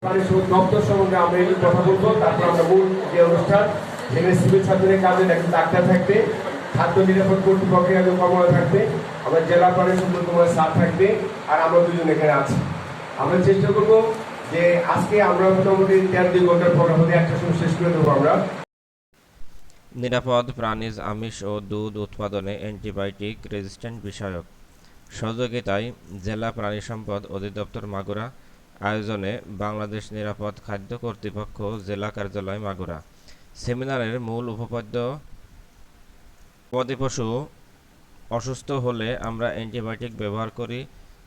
দপ্তর সম্বন্ধে আমরা একটু কথা বলবো, তারপর আমরা মূল যে অনুষ্ঠান সেখানে সিভিল সার্জনের কাজে একজন ডাক্তার থাকবে, খাদ্য নিরাপদ কর্তৃপক্ষের একজন কর্মকর্তা থাকবে, আমার জেলা পানি সম্পদ কুমার স্যার থাকবে, আর আমরা দুজন এখানে আছি। আমরা চেষ্টা করবো যে আজকে আমরা মোটামুটি 1.5-2 ঘন্টার প্রোগ্রাম হতে একটা সময় শেষ করে দেবো আমরা। নিরাপদ প্রাণীজ আমিষ ও দুধ উৎপাদনে অ্যান্টিবায়োটিক রেজিস্ট্যান্ট বিষয়ক সহযোগিতায় জেলা প্রাণী সম্পদ অধিদপ্তর মাগুরা আয়োজনে বাংলাদেশ নিরাপদ খাদ্য কর্তৃপক্ষ জেলা কার্যালয় মাগুরা। সেমিনারের মূল উপপাদ্য: গবাদি পশু অসুস্থ হলে আমরা অ্যান্টিবায়োটিক ব্যবহার করি,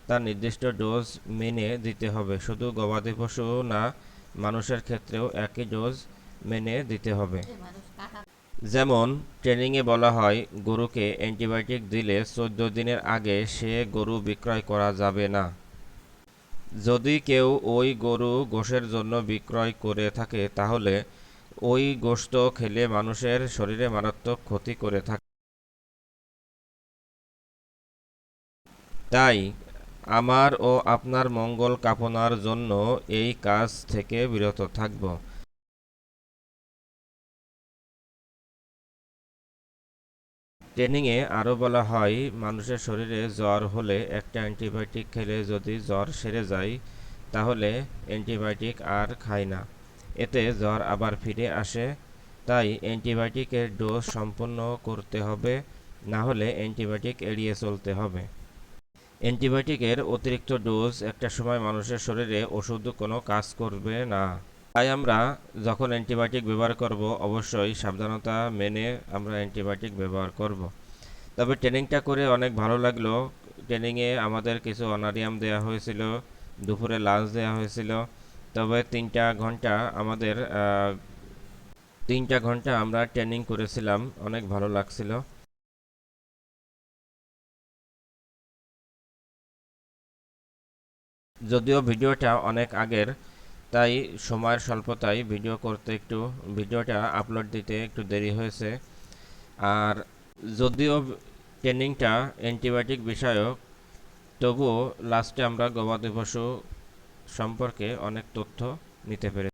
তার নির্দিষ্ট ডোজ মেনে দিতে হবে। শুধু গবাদি পশু না, মানুষের ক্ষেত্রেও একই ডোজ মেনে দিতে হবে। যেমন ট্রেনিংয়ে বলা হয়, গরুকে অ্যান্টিবায়োটিক দিলে 14 দিনের আগে সে গরু বিক্রয় করা যাবে না। যদি কেউ ওই গরু গোশতের জন্য বিক্রয় করে থাকে, তাহলে ওই গোশত খেলে মানুষের শরীরে মারাত্মক ক্ষতি করে থাকে। তাই আমার ও আপনার মঙ্গল কামনার জন্য এই কাজ থেকে বিরত থাকব। ট্রেনিংয়ে আরও বলা হয়, মানুষের শরীরে জ্বর হলে একটা অ্যান্টিবায়োটিক খেলে যদি জ্বর সেরে যায়, তাহলে অ্যান্টিবায়োটিক আর খায় না, এতে জ্বর আবার ফিরে আসে। তাই অ্যান্টিবায়োটিকের ডোজ সম্পূর্ণ করতে হবে, না হলে অ্যান্টিবায়োটিক এড়িয়ে চলতে হবে। অ্যান্টিবায়োটিকের অতিরিক্ত ডোজ একটা সময় মানুষের শরীরে ওষুধ কোনো কাজ করবে না। তাই আমরা যখন অ্যান্টিবায়োটিক ব্যবহার করব, অবশ্যই সাবধানতা মেনে আমরা অ্যান্টিবায়োটিক ব্যবহার করব। তবে ট্রেনিংটা করে অনেক ভালো লাগলো। ট্রেনিংয়ে আমাদের কিছু অনারিয়াম দেওয়া হয়েছিল, দুপুরে লাঞ্চ দেওয়া হয়েছিল। তবে 3টা ঘন্টা আমরা ট্রেনিং করেছিলাম, অনেক ভালো লাগছিল। যদিও ভিডিওটা অনেক আগের, তাই সময়ের স্বল্পতায় ভিডিওটা আপলোড দিতে একটু দেরি হয়েছে। আর যদিও ট্রেনিংটা অ্যান্টিবায়োটিক বিষয়ক, তবুও লাস্টে আমরা গবাদি পশু সম্পর্কে অনেক তথ্য নিতে পেরেছি।